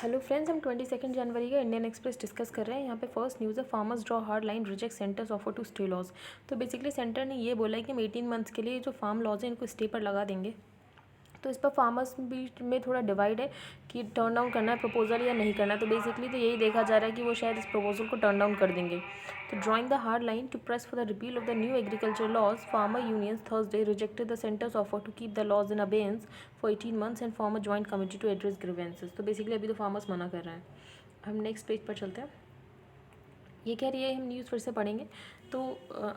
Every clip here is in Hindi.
हेलो फ्रेंड्स, हम 22 जनवरी का इंडियन एक्सप्रेस डिस्कस कर रहे हैं। यहाँ पे फर्स्ट न्यूज़ है, farmers draw hard line, reject centre's offer to stay laws. तो बेसिकली सेंटर ने ये बोला है कि हम 18 मंथ्स के लिए जो फार्म लॉज है इनको स्टे पर लगा देंगे। तो इस पर फार्मर्स बीच में थोड़ा डिवाइड है कि टर्न डाउन करना है प्रपोजल या नहीं करना है। तो बेसिकली तो यही देखा जा रहा है कि वो शायद इस प्रपोजल को टर्न डाउन कर देंगे। तो drawing the hard line to press for the repeal of the new agriculture laws, farmer unions Thursday rejected the centre's offer to keep the laws in abeyance for 18 months and form a joint committee to address grievances. तो बेसिकली अभी तो फार्मर्स मना कर रहे हैं। हम नेक्स्ट पेज पर चलते हैं। ये कह रही है, हम न्यूज़ फिर से पढ़ेंगे। तो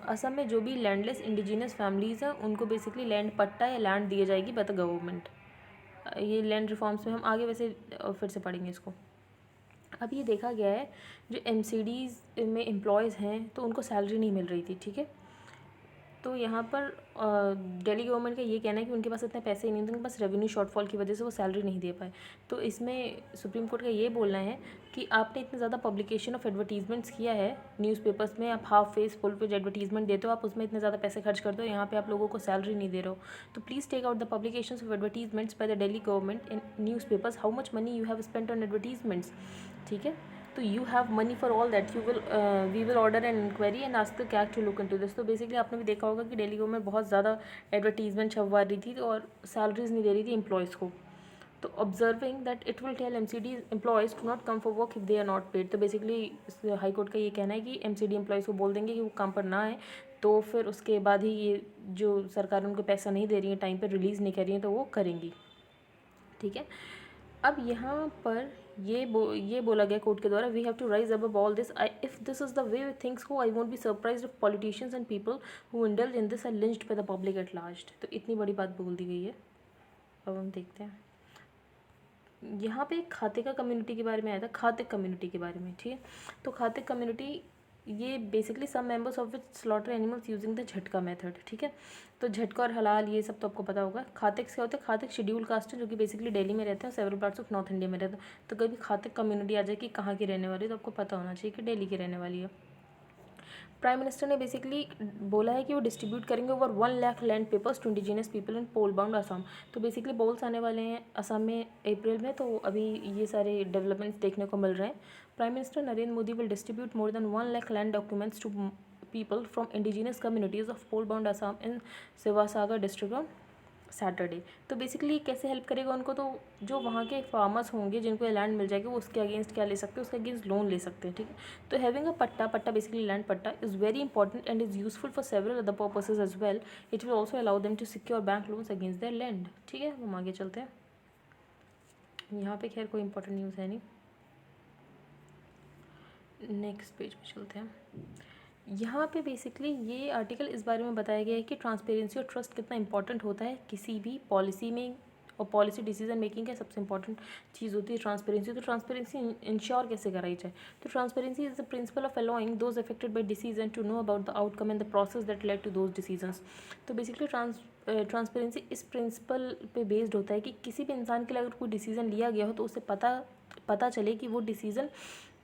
असम में जो भी लैंडलेस इंडिजिनस फैमिलीज़ हैं उनको बेसिकली लैंड पट्टा या लैंड दिए जाएगी बाय द गवर्नमेंट। ये लैंड रिफॉर्म्स में हम आगे वैसे फिर से पढ़ेंगे इसको। अब ये देखा गया है जो एमसीडीज़ में एम्प्लॉयज़ हैं तो उनको सैलरी नहीं मिल रही थी, ठीक है। तो यहाँ पर दिल्ली गवर्नमेंट का ये कहना है कि उनके पास इतने पैसे ही नहीं थे, उनके पास रेवेन्यू शॉर्टफॉल की वजह से वो सैलरी नहीं दे पाए। तो इसमें सुप्रीम कोर्ट का ये बोलना है कि आपने इतने ज़्यादा पब्लिकेशन ऑफ एडवर्टीजमेंट्स किया है न्यूज़पेपर्स में, आप half face full page advertisement देते हो, आप उसमें इतने ज़्यादा पैसे खर्च करते हो, यहाँ पे आप लोगों को सैलरी नहीं दे रहे हो। तो please take out the publication of advertisements by the Delhi government in newspapers, how much money you have spent on advertisements, ठीक है। तो you have money for all that, we will order an inquiry and ask the CAG to look into this. तो बेसिकली आपने भी देखा होगा कि दिल्ली गवर्नमेंट बहुत ज़्यादा एडवर्टीजमेंट छपवा रही थी और सैलरीज नहीं दे रही थी एम्प्लॉयज़ को। तो observing that it will tell MCD employees to not come for work if they are not paid. तो बेसिकली हाई कोर्ट का ये कहना है कि एमसीडी एम्प्लॉयज़ को बोल देंगे कि वो काम पर ना आए, तो फिर उसके बाद ही ये जो सरकार उनको पैसा नहीं दे रही है, टाइम पर रिलीज़ नहीं कर रही है, तो वो करेंगी, ठीक है। अब यहाँ पर ये बोला गया कोर्ट के द्वारा, we have to rise above all this, if this is the way things go I won't be surprised if politicians and people who indulge in this are lynched by the public at last. तो इतनी बड़ी बात बोल दी गई है। अब हम देखते हैं, यहाँ पे एक खाते कम्युनिटी के बारे में आया था, खाते कम्युनिटी के बारे में, ठीक है। तो खाते कम्युनिटी ये basically some members of which slaughter animals using the jhatka method, ठीक है। तो झटका और हलाल ये सब तो आपको पता होगा। खातिक क्या होते हैं, खातिक शेड्यूल कास्ट है जो कि बेसिकली दिल्ली में रहते हैं, several parts of north India में रहते हैं। तो कभी खातिक कम्युनिटी आ जाए कि कहाँ की रहने वाली है, तो आपको पता होना चाहिए कि दिल्ली की रहने वाली है। प्राइम मिनिस्टर ने बेसिकली बोला है कि वो डिस्ट्रीब्यूट करेंगे over 1 lakh land papers to indigenous people in poll bound Assam. तो बेसिकली पोल्स आने वाले हैं असम में अप्रैल में, तो अभी ये सारे डेवलपमेंट्स देखने को मिल रहे हैं। Prime minister Narendra Modi will distribute more than 1 lakh land documents to people from indigenous communities of poll bound Assam in Sivasagar district on Saturday. तो बेसिकली कैसे हेल्प करेगा उनको, तो जो वहाँ के फार्मर्स होंगे जिनको ये लैंड मिल जाएगी वो उसके अगेंस्ट क्या ले सकते हैं, उसके अगेंस्ट लोन ले सकते हैं, ठीक है। तो having a patta basically land patta is very important and is useful for several other purposes as well. It will also allow them to secure bank loans against their land, ठीक है। हम आगे चलते हैं। यहाँ पे खैर कोई इंपॉर्टेंट न्यूज़ है नहीं, नेक्स्ट पेज पे चलते हैं। यहाँ पे बेसिकली ये आर्टिकल इस बारे में बताया गया है कि ट्रांसपेरेंसी और ट्रस्ट कितना इंपॉर्टेंट होता है किसी भी पॉलिसी में, और पॉलिसी डिसीजन मेकिंग का सबसे इंपॉर्टेंट चीज़ होती है ट्रांसपेरेंसी। तो ट्रांसपेरेंसी इंश्योर कैसे कराई जाए, तो transparency is the principle of allowing those affected by decision to know about the outcome and the process that led to those decisions. तो बेसिकली ट्रांसपेरेंसी इस प्रिंसिपल पे बेस्ड होता है कि किसी भी इंसान के लिए अगर कोई डिसीजन लिया गया हो तो उसे पता चले कि वो डिसीजन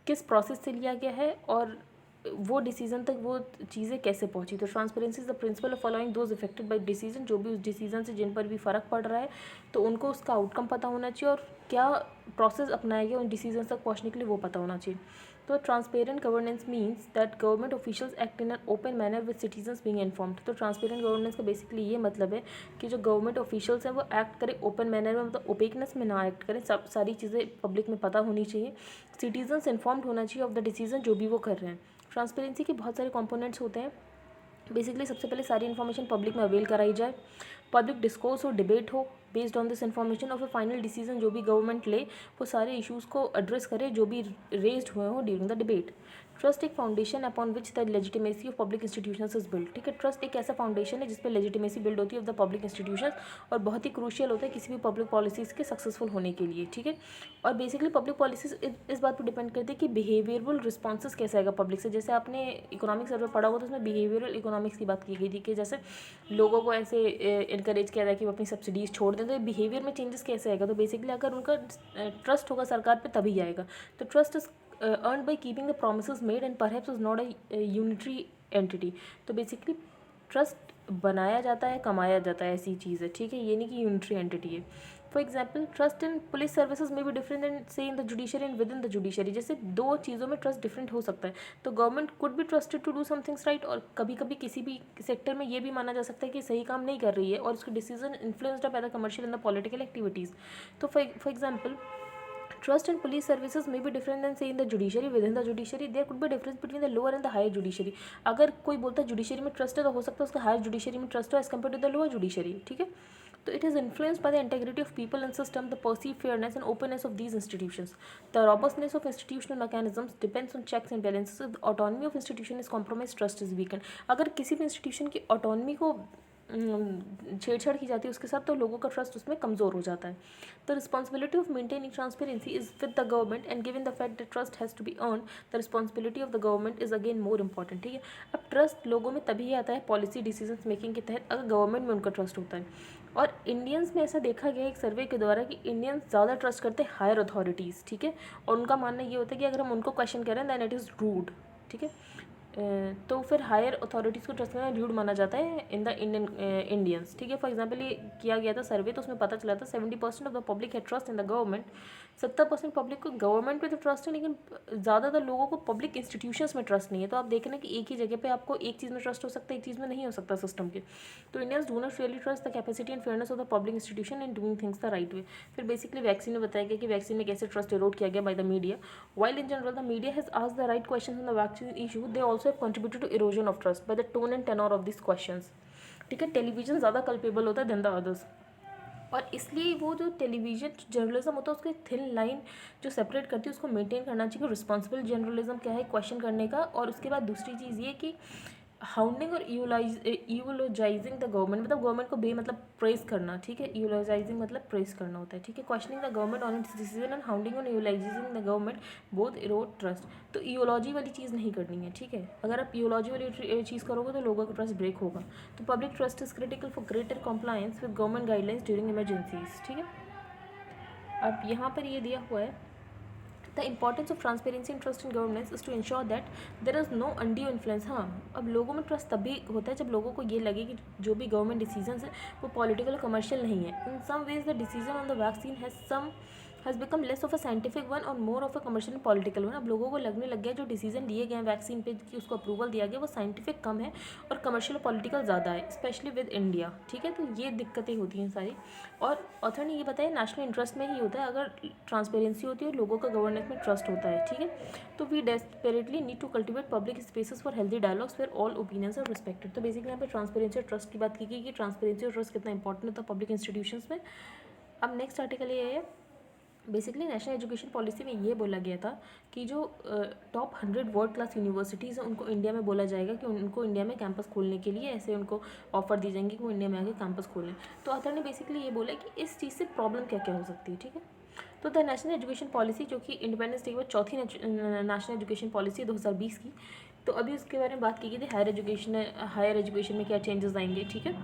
किस प्रोसेस से लिया गया है और वो डिसीजन तक वो चीज़ें कैसे पहुंची। तो transparency is the principle of allowing those affected by decision, जो भी उस डिसीजन से जिन पर भी फ़र्क पड़ रहा है तो उनको उसका आउटकम पता होना चाहिए और क्या प्रोसेस अपनाया गया उन डिसीजन तक पहुंचने के लिए वो पता होना चाहिए। तो transparent governance means that government officials act in an open manner with citizens being informed. तो ट्रांसपेरेंट गवर्नेंस का बेसिकली ये मतलब है कि जो गवर्नमेंट ऑफिशियल्स हैं वो एक्ट करें ओपन मैनर में, मतलब ओपेकनेस में ना एक्ट करें, सब सारी चीज़ें पब्लिक में पता होनी चाहिए, सिटीजन्स इन्फॉर्म्ड होना चाहिए ऑफ द डिसीजन जो भी वो कर रहे हैं। ट्रांसपेरेंसी के बहुत सारे कंपोनेंट्स होते हैं। बेसिकली सबसे पहले सारी इन्फॉर्मेशन पब्लिक में अवेल कराई जाए, पब्लिक डिस्कोर्स हो, डिबेट हो बेस्ड ऑन दिस इन्फॉर्मेशन, और फिर फाइनल डिसीजन जो भी गवर्नमेंट ले वो सारे इश्यूज़ को एड्रेस करे जो भी रेज्ड हुए हों ड्यूरिंग द डिबेट। ट्रस्ट एक foundation upon which the legitimacy of public institutions is build, ठीक है। ट्रस्ट एक ऐसा फाउंडेशन है जिस पर लेजिटिमेसी बिल्ड होती है ऑफ द पब्लिक इंस्टीट्यूशंस, और बहुत ही क्रूशियल होता है किसी भी पब्लिक पॉलिसीज़ के सक्सेसफुल होने के लिए, ठीक है। और बेसिकली पब्लिक पॉलिसीज इस बात पर डिपेंड करती है कि बिहेवियरल रिस्पॉन्सेज कैसा आएगा पब्लिक से। जैसे आपने इकोनॉमिक सर्वे पढ़ा हुआ तो उसमें बिहेवियरल इकोनॉमिक्स की बात की गई थी कि जैसे लोगों को ऐसे इनकरेज किया जाए कि वो अपनी सब्सिडीज़ छोड़ दें, तो बिहेवियर में चेंजेस कैसे आएगा, तो बेसिकली अगर उनका ट्रस्ट होगा सरकार पे तभी आएगा। तो trust is earn by keeping the promise made and perhaps is not a unitary entity. तो बेसिकली ट्रस्ट बनाया जाता है, कमाया जाता है, ऐसी चीज़ है, ठीक है, ये नहीं कि यूनिटरी एंटिटी है। For example trust in police services में भी डिफरेंट एंड से in the judiciary and with in the judiciary, जैसे दो चीज़ों में ट्रस्ट डिफरेंट हो सकता है। तो government could be trusted to do somethings right, और कभी कभी किसी भी सेक्टर में ये भी माना जा सकता है कि सही काम नहीं कर रही है और उसके decision influenced by the commercial and the political activities. तो for example trust in police services may be different than say in the judiciary. Within the judiciary there could be difference between the lower and the higher judiciary. अगर कोई बोलता है जुडिशरी में ट्रस्ट है तो हो सकता है उसका हायर जुडिशरी में ट्रस्ट हो as compared to the lower judiciary, ठीक है। तो it is influenced by the integrity of people and system, the perceived fairness and openness of these institutions. The robustness of institutional mechanisms depends on checks and balances. If the autonomy of institution is compromised, trust is weakened. अगर किसी भी इंस्टीट्यूशन की ऑटोनमी को छेड़छाड़ की जाती है उसके साथ, तो लोगों का ट्रस्ट उसमें कमज़ोर हो जाता है। The responsibility of maintaining transparency is with the government and given the fact that trust has to be earn, the responsibility of the government is again more important, ठीक है। अब ट्रस्ट लोगों में तभी आता है पॉलिसी डिसीजन मेकिंग के तहत अगर गवर्नमेंट में उनका ट्रस्ट होता है। और इंडियंस में ऐसा देखा गया एक सर्वे के द्वारा कि इंडियंस ज़्यादा ट्रस्ट करते हैं हायर अथॉरिटीज़, ठीक है। और उनका मानना ये होता है कि अगर हम उनको क्वेश्चन करें दैन इट इज़ रूड, ठीक है। तो फिर हायर अथॉरिटीज़ को ट्रस्ट करना रूड माना जाता है इन द इंडियंस, ठीक है। फॉर एग्जांपल ये किया गया था सर्वे, तो उसमें पता चला था 70% ऑफ द पब्लिक है trust in the government. 70% public को गवर्नमेंट पे तो ट्रस्ट है, लेकिन ज़्यादातर लोगों को पब्लिक इंस्टीट्यूशंस में ट्रस्ट नहीं है। तो आप देख रहे हैं कि एक ही जगह पे आपको एक चीज़ में ट्रस्ट हो सकता है, एक चीज़ में नहीं हो सकता सिस्टम के। तो Indians do not really trust the capacity and fairness of the public institution in doing things the right way. फिर बेसिकली वैक्सीन में बताया गया कि वैक्सीन में कैसे ट्रस्ट इरोड किया गया by the media. While in general the media has asked the right questions on the vaccine issue, they also have contributed to erosion of trust by the tone and tenor of this questions, ठीक है। टेलीविजन ज़्यादा कल्पेबल होता है देन द अदर्स, और इसलिए वो जो टेलीविजन जर्नलिज्म होता है उसकी थिन लाइन जो सेपरेट करती है उसको मेंटेन करना चाहिए। रिस्पॉन्सिबल जर्नलिज्म क्या है, क्वेश्चन करने का। और उसके बाद दूसरी चीज़ ये कि हाउंडिंग और यूलोजाइजिंग द गवर्नमेंट, मतलब गवर्नमेंट को बे मतलब प्रेस करना, ठीक है। यूलोजाइजिंग मतलब प्रेस करना होता है, ठीक है। Questioning the government on its decision and hounding और eulogising the government both erode trust. तो यूलॉजी वाली चीज़ नहीं करनी है, ठीक है। अगर आप यूलॉजी वाली चीज़ करोगे तो लोगों का ट्रस्ट ब्रेक होगा। तो public trust is critical for greater compliance with government guidelines during emergencies, ठीक है। अब यहाँ पर ये दिया हुआ है the importance of transparency and trust in governance is to ensure that there is no undue influence. हाँ, अब लोगों में ट्रस्ट तभी होता है जब लोगों को ये लगे कि जो भी गवर्नमेंट डिसीजंस है वो पॉलिटिकल कमर्शियल नहीं है। In some ways the decision on the vaccine has become less of a scientific one और more of a commercial and political one. अब लोगों को लगने लग गया जो डिसीजन लिए गए हैं वैक्सीन पे कि उसको अप्रूवल दिया गया वो साइंटिफिक कम है और कमर्शियल और पॉलिटिकल ज़्यादा है, स्पेशली विद इंडिया, ठीक है। तो ये दिक्कतें होती हैं सारी। और ऑथर ने ये बताया नेशनल इंटरेस्ट में ही होता है अगर ट्रांसपेरेंसी होती है और लोगों का गवर्नेंस में ट्रस्ट होता है, ठीक है। तो we desperately need to cultivate public spaces for healthy dialogues where all opinions are respected. तो बेसिकली यहाँ पे ट्रांसपेरेंसी और ट्रस्ट की बात की गई कि ट्रांसपेरेंसी और ट्रस्ट कितना इंपॉर्टेंट होता है पब्लिक इंस्टीट्यूशंस में। अब नेक्स्ट आर्टिकल ये है, बेसिकली नेशनल एजुकेशन पॉलिसी में ये बोला गया था कि जो टॉप 100 वर्ल्ड क्लास यूनिवर्सिटीज़ हैं उनको इंडिया में बोला जाएगा कि उनको इंडिया में कैंपस खोलने के लिए ऐसे उनको ऑफर दी जाएंगे कि वो इंडिया में आके कैंपस खोलें। तो ऑथर ने बेसिकली ये बोला कि इस चीज़ से प्रॉब्लम क्या क्या हो सकती है, ठीक है। तो द नेशनल एजुकेशन पॉलिसी जो कि इंडिपेंडेंस डे के बाद चौथी नेशनल एजुकेशन पॉलिसी 2020 की, तो अभी उसके बारे में बात की गई थी हायर एजुकेशन में क्या चेंजेस आएंगे, ठीक है।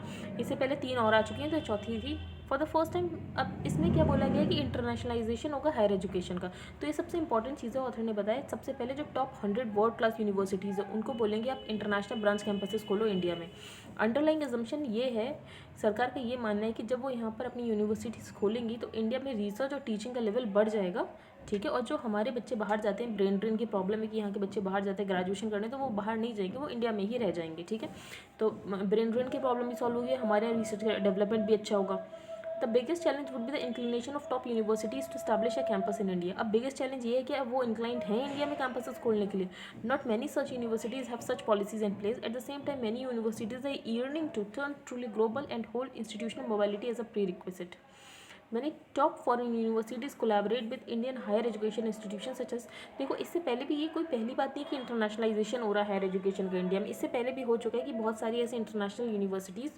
इससे पहले 3 और आ चुकी हैं तो चौथी थी फॉर द फर्स्ट टाइम। अब इसमें क्या बोला गया कि इंटरनेशनलाइजेशन होगा हायर एजुकेशन का। तो ये सबसे इंपॉर्टेंट चीज़ें ऑथर ने बताया। सबसे पहले जो टॉप 100 वर्ल्ड क्लास यूनिवर्सिटीज़ है उनको बोलेंगे आप इंटरनेशनल ब्रांच कैंपसेस खोलो इंडिया में। अंडरलाइंग एजम्पशन ये है, सरकार का ये मानना है कि जब वो यहाँ पर अपनी यूनिवर्सिटीज़ खोलेंगी तो इंडिया में रिसर्च और टीचिंग का लेवल बढ़ जाएगा, ठीक है। और जो हमारे बच्चे बाहर जाते हैं, ब्रेन ड्रेन की प्रॉब्लम है कि यहाँ के बच्चे बाहर जाते हैं ग्रेजुएशन करने, तो वो बाहर नहीं जाएंगे, वो इंडिया में ही रह जाएंगे, ठीक है। तो ब्रेन ड्रेन की प्रॉब्लम भी सॉल्व होगी, हमारे यहाँ रिसर्च डेवलपमेंट भी अच्छा होगा। The biggest challenge would be the inclination of top universities to establish a campus in India. अब बिगेस्ट चैलेंज ये है कि अब वो इंक्लाइंड हैं इंडिया में कैंपसेस खोलने के लिए। Not many such universities have such policies in place. At the same time many universities are yearning to turn truly global and hold institutional mobility as a prerequisite. Many top foreign universities collaborate with Indian higher education institutions such as, देखो इससे पहले भी ये कोई पहली बात नहीं कि इंटरनेशनलाइजेशन हो रहा है हायर एजुकेशन का इंडिया में। इससे पहले भी हो चुका है कि बहुत सारी ऐसी इंटरनेशनल यूनिवर्सिटीज़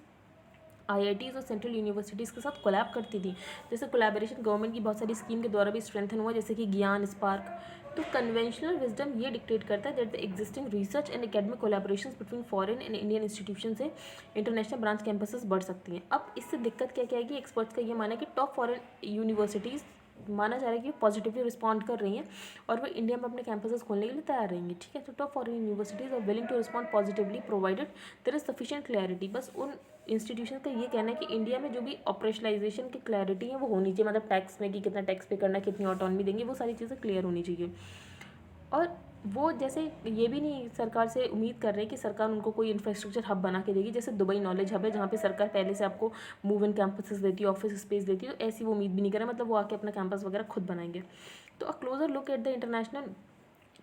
IITs और सेंट्रल यूनिवर्सिटीज़ के साथ कोलैब करती थी। जैसे कोलैबोरेशन गवर्नमेंट की बहुत सारी स्कीम के द्वारा भी स्ट्रेंथन हुआ, जैसे कि ज्ञान स्पार्क। तो कन्वेंशनल विजडम ये डिक्टेट करता है that the existing research and academic collaborations between foreign and Indian institution से इंटरनेशनल ब्रांच कैंपसेस बढ़ सकती हैं। अब इससे दिक्कत क्या क्या है कि एक्सपर्ट्स का ये माना है कि टॉप फॉरेन यूनिवर्सिटीज़ माना जा रहा है कि पॉजिटिवली रिस्पॉन्ड कर रही हैं और वो इंडिया में अपने कैंपसेस खोलने के लिए तैयार रहेंगी, ठीक है। तो top foreign universities are willing to respond positively provided there is sufficient clarity. बस उन इंस्टीट्यूशन का ये कहना है कि इंडिया में जो भी ऑपरेशनलाइजेशन की क्लैरिटी है वो होनी चाहिए, मतलब टैक्स में कि कितना टैक्स पे करना है, कितनी ऑटोनॉमी देंगे, वो सारी चीज़ें क्लियर होनी चाहिए। और वो जैसे ये भी नहीं सरकार से उम्मीद कर रहे हैं कि सरकार उनको कोई इंफ्रास्ट्रक्चर हब बना के देगी, जैसे दुबई नॉलेज हब है जहाँ पे सरकार पहले से आपको मूव इन कैंपसेस देती है, ऑफिस स्पेस देती है, तो ऐसी वो उम्मीद भी नहीं कर रहे, मतलब वो आके अपना कैंपस वगैरह खुद बनाएंगे। तो a closer look at the international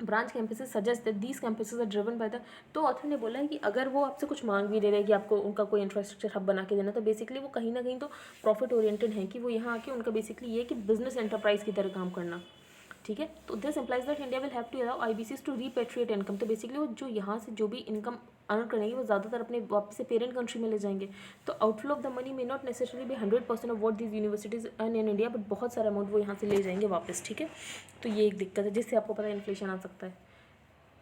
branch campuses suggest that these campuses are driven by the, तो ऑथर ने बोला है कि अगर वो आपसे कुछ मांग भी दे रहे हैं कि आपको उनका कोई इंफ्रास्ट्रक्चर हब बना के देना, तो बेसिकली वो कहीं ना कहीं तो प्रॉफिट ओरिएंटेड है कि वो यहाँ आके उनका बेसिकली ये है कि बिजनेस एंटरप्राइज की तरह काम करना। ठीक है, तो this implies that India will have to allow IBCs to repatriate income, तो बेसिकली वो जो यहाँ से जो भी इनकम अर्न करेंगे वो ज़्यादातर अपने वापस से पेरेंट कंट्री में ले जाएंगे। तो outflow of the money may not necessarily be 100% of what these universities earn in India, but बहुत सारा अमाउंट वो यहाँ से ले जाएंगे वापस। ठीक है, तो ये एक दिक्कत है जिससे आपको पता है इन्फ्लेशन आ सकता है,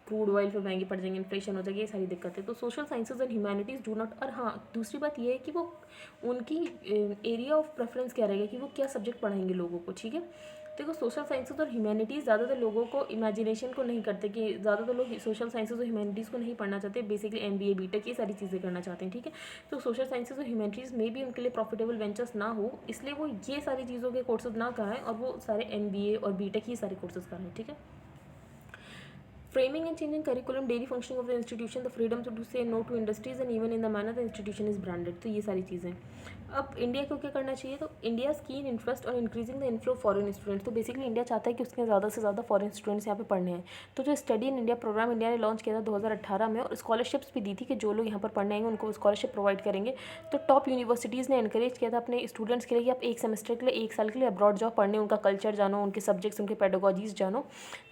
क्रूड ऑयल फिर महंगी पड़ जाएंगे, इन्फ्लेशन हो जाएगी, ये सारी दिक्कतें। तो social sciences and humanities do not, और हाँ दूसरी बात ये है कि वो उनकी एरिया ऑफ प्रेफरेंस क्या रहेगा कि वो क्या सब्जेक्ट पढ़ाएंगे लोगों को। ठीक है, देखो सोशल साइंसेज और ह्यूमैनिटीज़ ज़्यादातर लोगों को इमेजिनेशन को नहीं करते, कि ज़्यादातर लोग सोशल साइंसेज और ह्यूमैनिटीज़ को नहीं पढ़ना चाहते, बेसिकली एमबीए बीटेक ये सारी चीज़ें करना चाहते हैं। ठीक है, तो सोशल साइंसेज और ह्यूमैनिटीज़ में भी उनके लिए प्रॉफिटेबल वेंचर्स ना हो, इसलिए वो ये सारी चीज़ों के कोर्सेज ना कराएं और वो सारे एमबीए और बीटेक ये सारे कोर्सेज कराएं। ठीक है, framing and changing curriculum, daily functioning of the institution, the freedom to say no to industries and even in the manner the institution is branded, तो ये सारी चीज़ें। अब इंडिया को क्या करना चाहिए, तो इंडिया कीन इंटरेस्ट और increasing the inflow of foreign students, तो बेसिकली इंडिया चाहता है कि उसके ज़्यादा से ज़्यादा फॉरेन स्टूडेंट्स यहाँ पे पढ़ने हैं। तो जो study in India program India ने लॉन्च किया था 2018 में, और स्कॉलरशिप्स भी दी थी कि जो लोग यहाँ पर पढ़ने आएंगे उनको स्कॉलरशिप प्रोवाइड करेंगे। तो टॉप यूनिवर्सिटीज़ ने इंकरेज किया था अपने स्टूडेंट्स के लिए कि आप एक सेमेस्टर के लिए 1 साल के लिए अब्रॉड जाओ पढ़ने, उनका कल्चर जानो, उनके सब्जेक्ट्स उनके पेडागोजीज जानो,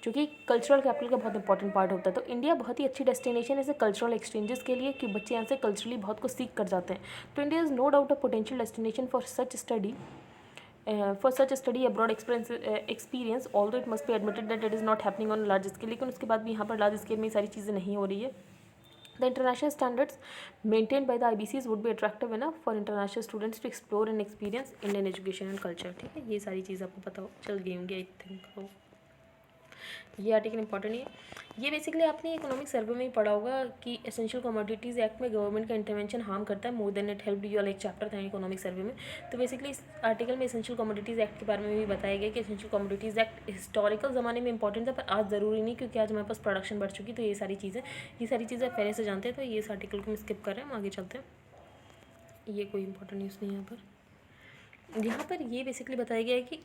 जो कि कल्चरल कैपिटल का बहुत इंपॉर्टेंट पार्ट होता है। तो इंडिया बहुत ही अच्छी डेस्टिनेशन है ऐसे कल्चरल एक्सचेंजेस के लिए कि बच्चे यहाँ से कल्चरली बहुत कुछ सीख कर जाते हैं। तो India is no doubt a potential destination for such study abroad experience, although it must be admitted that it is not happening on large scale, लेकिन उसके बाद भी यहाँ पर लार्ज स्केल में सारी चीज़ें नहीं हो रही है। The international standards maintained by the IBCs would be attractive enough for international students to explore and experience Indian education and culture। ठीक है, ये सारी चीज़ आपको पता हो चल गई होंगी आई थिंक। ये आर्टिकल इंपॉर्टेंट है। ये बेसिकली आपने इकोनॉमिक सर्वे में ही पढ़ा होगा कि एसेंशियल कमोडिटीज़ एक्ट में गवर्नमेंट का इंटरवेंशन हार्म करता है more than it help, you like chapter था इकोनॉमिक सर्वे में। तो बेसिकली इस आर्टिकल में एसेंशियल कमोडिटीज़ एक्ट के बारे में भी बताया गया कि एसेंशियल कमोडिटीज़ एक्ट हिस्टोरिकल ज़माने में इंपॉर्टेंट था, पर आज ज़रूरी नहीं, क्योंकि आज हमारे पास प्रोडक्शन बढ़ चुकी। तो ये सारी चीज़ें आप पहले से जानते हैं, तो ये इस आर्टिकल को हम स्किप कर रहे हैं, हम आगे चलते हैं। ये कोई इंपॉर्टेंट न्यूज़ नहीं है यहाँ पर ये बेसिकली बताया गया है कि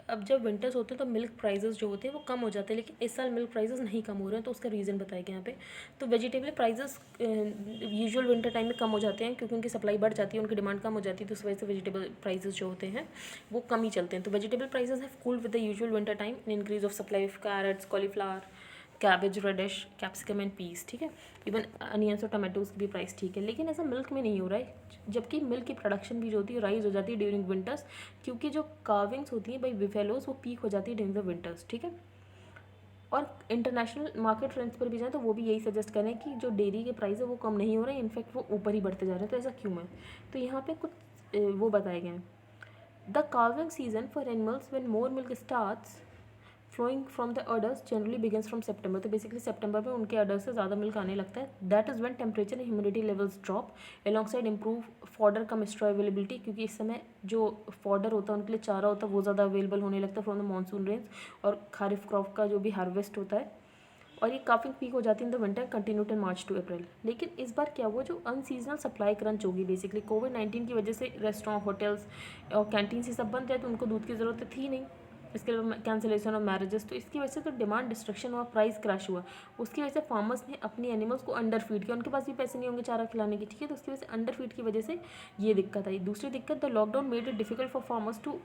अब जब विंटर्स होते हैं तो मिल्क प्राइसेस जो होते हैं वो कम हो जाते हैं, लेकिन इस साल मिल्क प्राइसेस नहीं कम हो रहे हैं, तो उसका रीज़न बताया गया यहाँ पे। तो vegetable prices usual winter time में कम हो जाते हैं, क्योंकि उनकी सप्लाई बढ़ जाती है, उनकी डिमांड कम हो जाती है, तो उस वजह से वेजिटेबल प्राइसेस जो होते हैं वो कम ही चलते हैं। तो vegetable prices have cooled with the usual winter time, increase of supply of carrots, cauliflower, cabbage, radish, capsicum and peas. ठीक है, इवन अनियंस और टमाटोज़ की भी प्राइस ठीक है, लेकिन ऐसा मिल्क में नहीं हो रहा है, जबकि मिल्क की प्रोडक्शन भी जो होती है राइज हो जाती है ड्यूरिंग विंटर्स, क्योंकि जो कार्विंग्स होती हैं बाई बिफेलोज वो पीक हो जाती है ड्यूरिंग द विंटर्स। ठीक है, और इंटरनेशनल मार्केट ट्रेंड्स पर भी जाए तो वो भी यही सजेस्ट करें कि जो डेयरी के प्राइस है वो कम नहीं हो रहे हैं, इनफैक्ट वो ऊपर ही बढ़ते जा रहे हैं। तो ऐसा क्यों है, तो यहाँ पे कुछ वो बताए गए हैं। The calving season for animals when more milk starts flowing from the udders generally begins from September, तो बेसिकली सेप्टेम्बर में उनके अडर्स से ज़्यादा मिल्क आने लगता है। That is when temperature and humidity levels drop alongside improve fodder cum straw availability, क्योंकि इस समय जो फॉडर होता है उनके लिए चारा होता है वो ज़्यादा अवेलेबल होने लगता है फ्रॉम द मानसून रेंज, और खारिफ क्रॉप का जो भी हार्वेस्ट होता है, और ये काफ़ी पीक हो जाती है in the winter continue till March to April. लेकिन इस बार क्या हुआ, जो अनसीजनल सप्लाई क्रंच होगी बेसिकली कोविड-19 की वजह से रेस्टोरेंट, होटल्स और कैंटीन से सब बंद रहे, तो उनको दूध की ज़रूरत थी नहीं, इसके अलावा कैंसिलेशन ऑफ मैरिजेस, तो इसकी वजह से तो डिमांड डिस्ट्रक्शन हुआ, प्राइस क्रैश हुआ। उसकी वजह से फार्मर्स ने अपनी एनिमल्स को अंडर फीड किया, उनके पास भी पैसे नहीं होंगे चारा खिलाने की। ठीक है, तो उसकी वजह से अंडर फीड की वजह से ये दिक्कत आई। दूसरी दिक्कत, the lockdown made it difficult for farmers to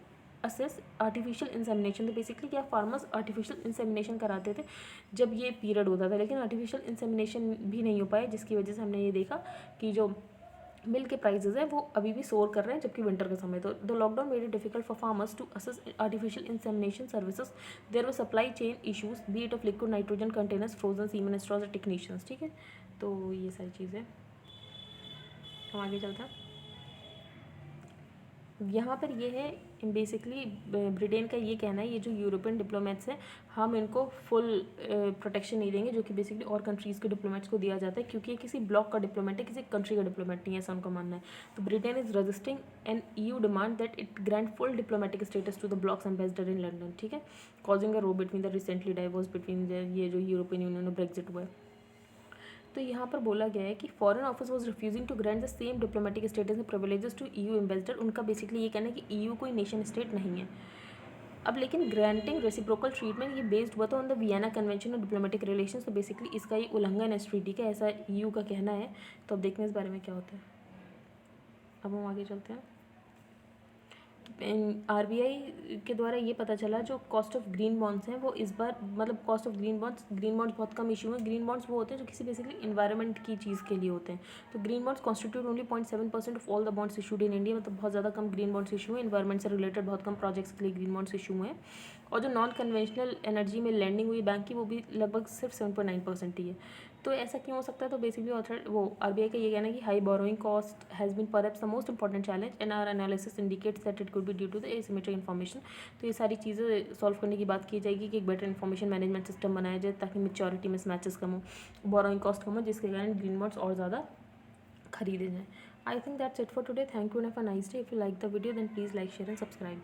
access artificial insemination, तो बेसिकली क्या फार्मर्स आर्टिफिशियल इंसेमिनेशन कराते थे जब ये पीरियड होता था, लेकिन आर्टिफिशियल इंसेमिनेशन भी नहीं हो पाए, जिसकी वजह से हमने ये देखा कि जो मिल्क के प्राइसेस हैं वो अभी भी सोर कर रहे हैं, जबकि विंटर का समय। तो the lockdown made it difficult for farmers to access artificial insemination services, there were supply chain issues be it of liquid nitrogen containers, frozen semen straws, technicians. ठीक है, तो ये सारी चीज़ें हम आगे चलते हैं। यहाँ पर ये है बेसिकली ब्रिटेन का ये कहना है, ये जो यूरोपियन डिप्लोमेट्स हैं हम इनको फुल प्रोटेक्शन नहीं देंगे, जो कि बेसिकली और कंट्रीज़ के डिप्लोमेट्स को दिया जाता है, क्योंकि ये किसी ब्लॉक का डिप्लोमेट है, किसी कंट्री का डिप्लोमेट नहीं है, ऐसा उनका मानना है। तो Britain is resisting an EU demand that it grant full diplomatic status to the bloc's ambassador in London, ठीक है, causing a row between the recently divorce between ये जो यूरोपियन यूनियन और ब्रेग्जिट हुआ है। तो यहाँ पर बोला गया है कि foreign office was refusing to grant the same diplomatic status and privileges to EU ambassador. उनका बेसिकली ये कहना है कि EU कोई नेशन स्टेट नहीं है। अब लेकिन ग्रांटिंग रेसिप्रोकल ट्रीटमेंट ये बेस्ड हुआ था on the Vienna convention on diplomatic relations, तो बेसिकली इसका ये उल्लंघन है इस ट्रीटी का, ऐसा EU का कहना है। तो अब देखते हैं इस बारे में क्या होता है। अब हम आगे चलते हैं। RBI के द्वारा ये पता चला जो कॉस्ट ऑफ ग्रीन बॉन्ड्स हैं वो इस बार मतलब कॉस्ट ऑफ ग्रीन बॉन्ड्स बहुत कम इशू हैं। ग्रीन बॉन्ड्स वो होते हैं जो किसी बेसिकली इन्वायरमेंट की चीज़ के लिए होते हैं। तो green bonds constitute only 0.7% of all the bonds issued in India, मतलब बहुत ज़्यादा कम ग्रीन बॉन्ड्स इशू हैं। इन्वायरमेंट से रिलेटेड बहुत कम प्रोजेक्ट्स के लिए ग्रीन बॉन्ड्स इशू हुए हैं। और जो नॉन कन्वेंशनल एनर्जी में लैंडिंग हुई बैंक की वो भी लगभग सिर्फ 7.9% ही है। तो ऐसा क्यों हो सकता है? तो बेसिकली RBI का ये कहना है कि high borrowing cost has been perhaps the most important challenge and our analysis indicates that it could be due to the asymmetric information. तो ये सारी चीज़ें सॉल्व करने की बात की जाएगी कि एक बेटर इन्फॉर्मेशन मैनेजमेंट सिस्टम बनाया जाए ताकि मेच्योरिटी मिसमैचेस कम हो, बोरोइंग कॉस्ट कम हो, जिसके कारण ग्रीन बॉन्ड्स और ज़्यादा खरीदे जाएँ। I think that's it for today. Thank you and have a nice day. If you like the video then please like share and subscribe.